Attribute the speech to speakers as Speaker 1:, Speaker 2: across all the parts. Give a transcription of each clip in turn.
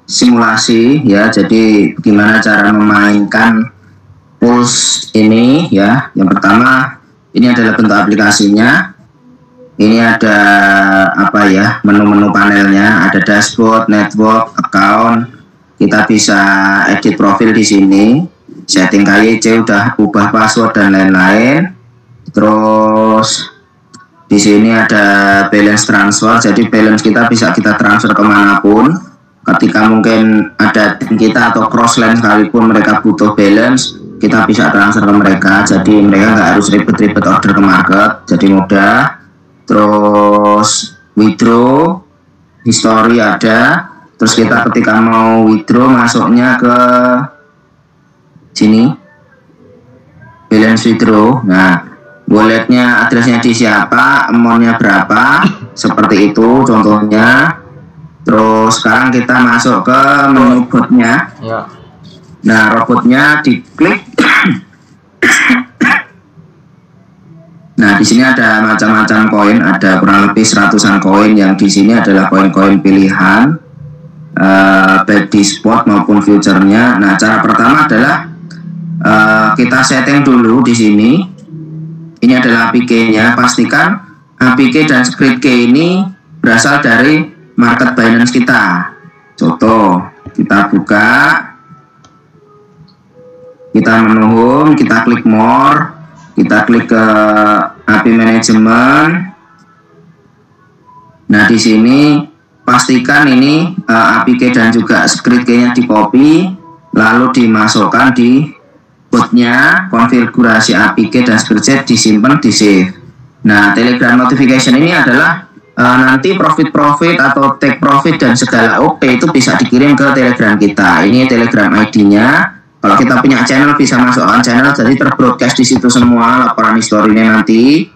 Speaker 1: simulasi ya, jadi bagaimana cara memainkan Pulse ini ya. Yang pertama, ini adalah bentuk aplikasinya. Ini ada apa ya, menu-menu panelnya, ada dashboard, network, account. Kita bisa edit profil di sini, setting KYC, udah ubah password dan lain-lain. Terus di sini ada balance transfer, jadi balance kita bisa kita transfer kemanapun. Ketika mungkin ada tim kita atau crossline sekalipun mereka butuh balance, kita bisa transfer ke mereka. Jadi mereka nggak harus ribet-ribet order ke market, jadi mudah. Terus withdraw, history ada. Terus kita ketika mau withdraw masuknya ke sini, balance withdraw. Nah, walletnya addressnya di siapa, amountnya berapa, seperti itu contohnya. Terus sekarang kita masuk ke menu botnya ya. Nah, robotnya diklik. Nah, di sini ada macam-macam koin, ada kurang lebih 100-an koin yang di sini adalah koin-koin pilihan, baik di spot maupun future-nya. Nah, cara pertama adalah kita setting dulu di sini. Ini adalah APK-nya. Pastikan APK dan script key ini berasal dari market Binance kita. Contoh, kita buka, kita menu home, kita klik more, kita klik ke API management. Nah, di sini pastikan ini APK dan juga script key-nya di copy, lalu dimasukkan di botnya, konfigurasi APK dan script set disimpan di save. Nah, Telegram notification ini adalah nanti profit atau take profit dan segala OP itu bisa dikirim ke Telegram kita. Ini Telegram ID-nya. Kalau kita punya channel bisa masukkan channel, jadi terbroadcast di situ semua laporan historinya nanti.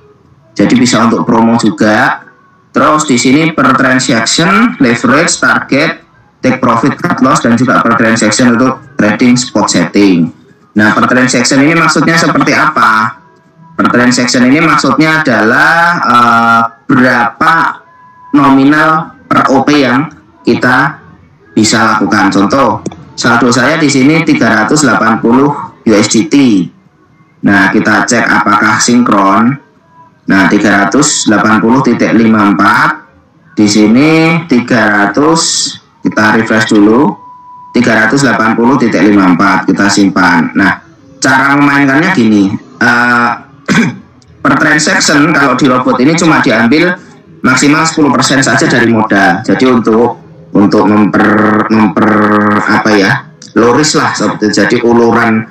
Speaker 1: Jadi bisa untuk promo juga. Terus di sini per transaction, leverage, target, take profit, cut loss, dan juga per transaction untuk trading spot setting. Nah, per transaction ini maksudnya seperti apa? Per transaction ini maksudnya adalah berapa nominal per OP yang kita bisa lakukan. Contoh, saldo saya di sini 380 USDT. Nah, kita cek apakah sinkron. Nah, 380.54 di sini 300, kita refresh dulu. 380.54 kita simpan. Nah, cara memainkannya gini, per transaction kalau di robot ini cuma diambil maksimal 10% saja dari modal. Jadi untuk memper apa ya, low risk lah seperti. Jadi uluran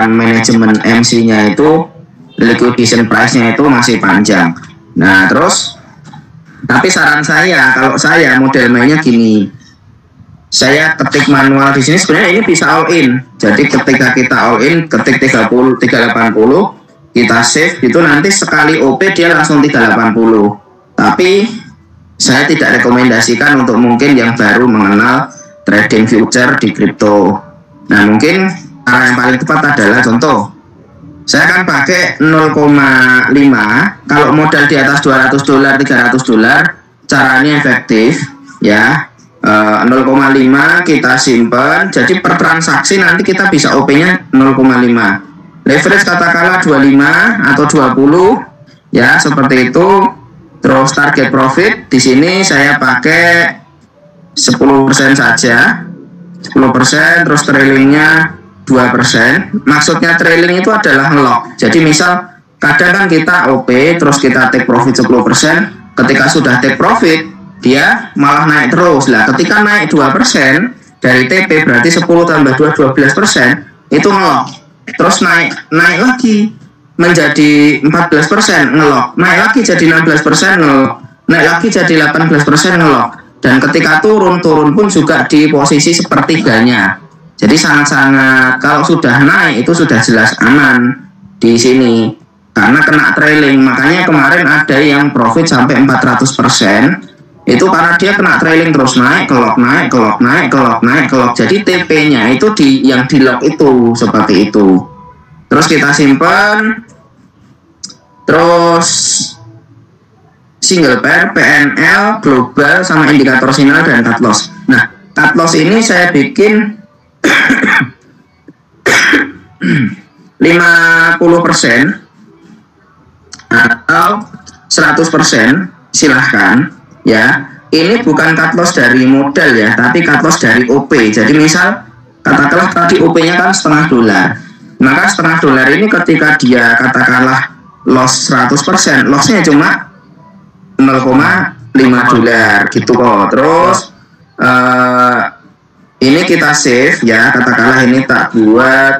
Speaker 1: manajemen MC-nya itu, liquidation price-nya itu masih panjang. Nah, terus tapi saran saya, kalau saya model mainnya gini, saya ketik manual di sini. Sebenarnya ini bisa all in. Jadi ketika kita all in, ketik 380, kita save, itu nanti sekali OP dia langsung 380. Tapi saya tidak rekomendasikan untuk mungkin yang baru mengenal trading future di kripto. Nah, mungkin cara yang paling tepat adalah, contoh, saya akan pakai 0,5. Kalau modal di atas $200, $300, caranya efektif ya. 0,5 kita simpan, jadi per transaksi nanti kita bisa OP-nya 0,5. Leverage katakanlah 25 atau 20 ya, seperti itu. Terus target profit di sini saya pakai 10% saja. 10%, terus trailingnya 2%. Maksudnya trailing itu adalah lock. Jadi misal kadang kan kita OP terus kita take profit 10%, ketika sudah take profit dia malah naik terus. Lah, ketika naik 2% dari TP berarti 10 tambah 2 12%, itu ngelok. Terus naik lagi menjadi 14% ngelok, naik lagi jadi 16% ngelok, naik lagi jadi 18% ngelok. Dan ketika turun pun juga di posisi sepertiganya. Jadi sangat-sangat, kalau sudah naik itu sudah jelas aman di sini karena kena trailing. Makanya kemarin ada yang profit sampai 400%. Itu karena dia kena trailing terus naik, kelok. Jadi TP-nya itu yang di lock itu seperti itu. Terus kita simpan. Terus single pair, PNL, global, sama indikator sinyal dan cut loss. Nah, cut loss ini saya bikin 50% atau 100%, silahkan ya. Ini bukan cut loss dari modal ya, tapi cut loss dari OP. Jadi misal katakanlah tadi OP-nya kan $0,5, maka $0,5 ini ketika dia katakanlah loss 100%, lossnya cuma $0,5 gitu kok. Terus ini kita save ya, katakanlah ini tak buat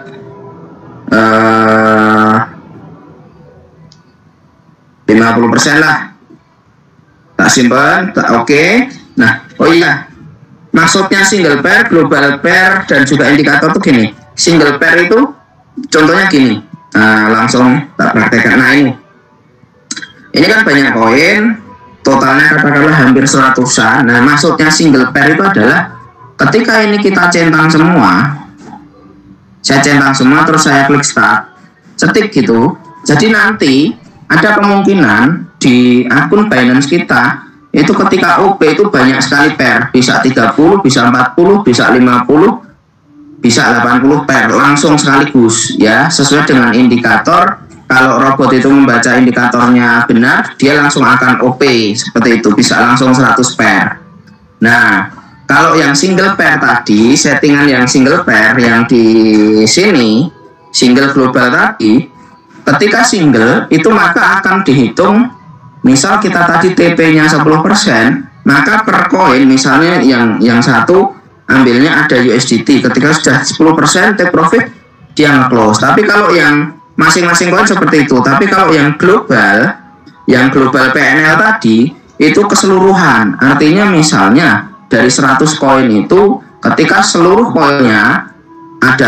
Speaker 1: 50% lah, tak simpan, tak oke. Nah, oh iya, maksudnya single pair, global pair, dan juga indikator tuh gini. Single pair itu contohnya gini, langsung tak praktekkan. Nah ini kan banyak koin, totalnya katakanlah hampir 100-an. Nah maksudnya single pair itu adalah ketika ini kita centang semua, saya centang semua terus saya klik start, cetik gitu. Jadi nanti ada kemungkinan di akun Binance kita itu ketika OP itu banyak sekali pair, bisa 30, bisa 40, bisa 50, bisa 80 pair langsung sekaligus ya, sesuai dengan indikator. Kalau robot itu membaca indikatornya benar, dia langsung akan OP seperti itu, bisa langsung 100 pair. Nah, kalau yang single pair tadi, settingan yang single pair yang di sini, single global tadi, ketika single itu maka akan dihitung, misal kita tadi TP-nya 10%, maka per koin misalnya yang satu ambilnya ada USDT, ketika sudah 10% take profit dia nge-close. Tapi kalau yang masing-masing koin seperti itu. Tapi kalau yang global PNL tadi itu keseluruhan. Artinya misalnya dari 100 koin itu ketika seluruh koinnya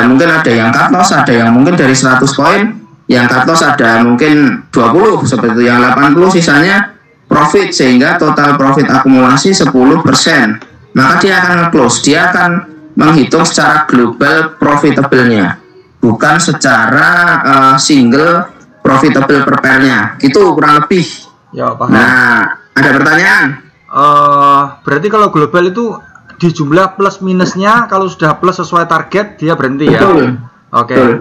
Speaker 1: mungkin ada yang cut loss, ada yang mungkin dari 100 koin yang cut loss ada mungkin 20 seperti itu, yang 80 sisanya profit, sehingga total profit akumulasi 10%. Maka dia akan nge-close, dia akan menghitung secara global profitable-nya, bukan secara single profitable per pair-nya. Gitu kurang lebih. Ya, paham. Nah, ada pertanyaan?
Speaker 2: Berarti kalau global itu di jumlah plus minusnya, kalau sudah plus sesuai target dia berhenti. Betul. Ya. Oke. Betul.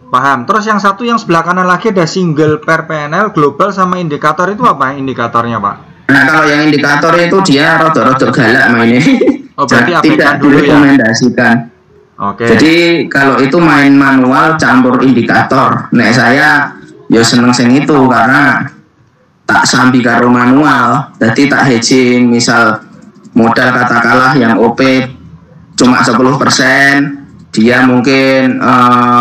Speaker 2: Paham. Terus yang satu yang sebelah kanan lagi ada single pair PNL, global sama indikator, itu apa indikatornya, Pak?
Speaker 1: Nah, kalau yang indikator itu dia rodok-rodok galak mainnya.
Speaker 2: Oh, berarti
Speaker 1: tidak direkomendasikan. Ya? Oke. Jadi kalau itu main manual campur indikator. Nek saya yo seneng sing itu karena tak sambi karo manual. Jadi tak hedging, misal modal katakanlah yang OP cuma 10%, dia mungkin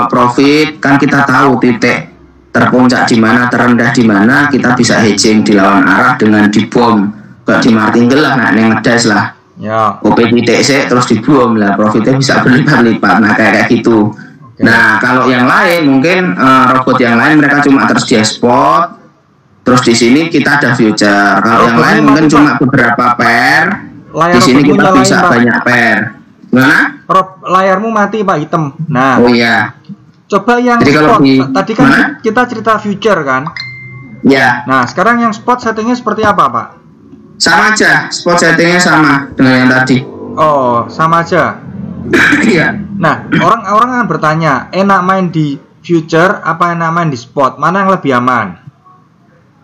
Speaker 1: profit, kan kita tahu titik terpuncak di mana, terendah di mana, kita bisa hedging di lawan arah dengan dibom, kayak di martingale lah, nah ngedas lah. Ya. OP titik C terus dibom lah, profitnya bisa berlipat-lipat. Nah kayak gitu. Okay. Nah kalau yang lain mungkin robot yang lain mereka cuma tersedia spot, terus di sini kita ada future. Kalau yang lain mungkin cuma beberapa pair, di sini kita bisa banyak pair. Gimana?
Speaker 2: Layarmu mati Pak, hitam. Nah.
Speaker 1: Oh iya.
Speaker 2: Coba yang jadi spot. Tadi kan kita cerita future kan?
Speaker 1: Ya.
Speaker 2: Nah sekarang yang spot settingnya seperti apa Pak?
Speaker 1: Sama aja, spot settingnya sama dengan yang tadi.
Speaker 2: Oh, sama aja.
Speaker 1: Iya.
Speaker 2: Nah, orang akan bertanya, enak main di future apa enak main di spot? Mana yang lebih aman?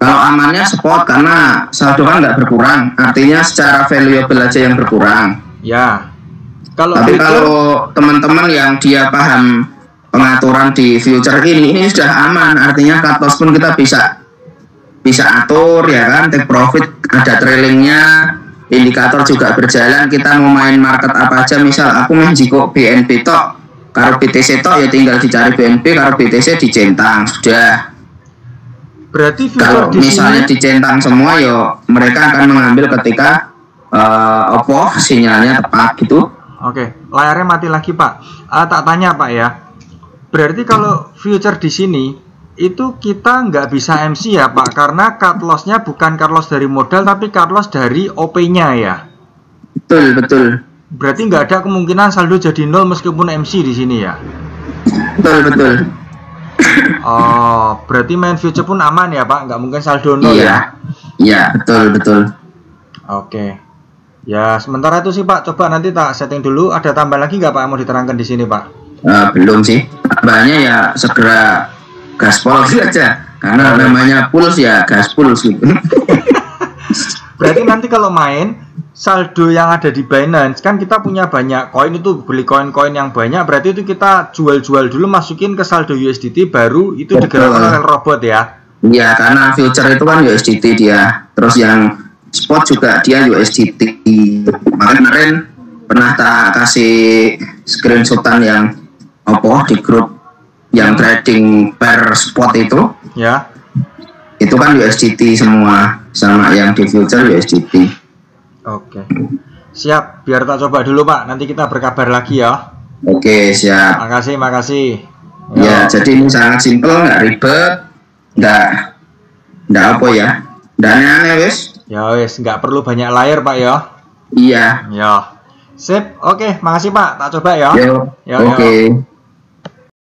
Speaker 1: Kalau amannya spot karena saldo kan nggak berkurang, artinya secara valuable aja yang berkurang.
Speaker 2: Ya.
Speaker 1: Tapi kalau teman-teman yang dia paham pengaturan di future ini sudah aman, artinya cut loss pun kita bisa atur ya kan, take profit ada trailingnya, indikator juga berjalan. Kita mau main market apa aja, misal aku main jiko BNB tok, karo BTC tok ya tinggal dicari BNB, karo BTC dicentang sudah.
Speaker 2: Berarti
Speaker 1: kalau misalnya dicentang semua ya mereka akan mengambil ketika sinyalnya tepat gitu.
Speaker 2: Oke, layarnya mati lagi Pak. Tak tanya Pak ya. Berarti kalau future di sini itu kita nggak bisa MC ya Pak, karena cut loss-nya bukan cut loss dari modal tapi cut loss dari OP-nya ya.
Speaker 1: Betul.
Speaker 2: Berarti nggak ada kemungkinan saldo jadi nol meskipun MC di sini ya.
Speaker 1: Betul.
Speaker 2: Oh, berarti main future pun aman ya Pak, nggak mungkin saldo nol ya?
Speaker 1: Iya, betul.
Speaker 2: Oke. Ya, sementara itu sih Pak, coba nanti tak setting dulu. Ada tambah lagi nggak Pak yang mau diterangkan di sini Pak?
Speaker 1: Belum sih. Tambahnya ya segera gaspol saja. Karena namanya pulse ya gaspol gitu.
Speaker 2: Berarti nanti kalau main saldo yang ada di Binance kan kita punya banyak koin, itu beli koin-koin yang banyak, berarti itu kita jual-jual dulu masukin ke saldo USDT, baru itu digerakkan oleh robot ya.
Speaker 1: Iya, karena future itu kan USDT dia. Terus yang spot juga dia USDT. Makanya kemarin pernah tak kasih screenshotan yang di grup yang trading per spot itu.
Speaker 2: Ya.
Speaker 1: Itu kan USDT semua, sama yang di future USDT.
Speaker 2: Oke. Siap, biar tak coba dulu Pak. Nanti kita berkabar lagi ya.
Speaker 1: Oke, siap.
Speaker 2: Makasih.
Speaker 1: Ya, jadi ini sangat simpel, nggak ribet, nggak apa ya, nggak aneh wes.
Speaker 2: Ya wes, nggak perlu banyak layar Pak ya.
Speaker 1: Iya.
Speaker 2: Ya. Sip, oke, makasih Pak. Tak coba ya.
Speaker 1: Oke.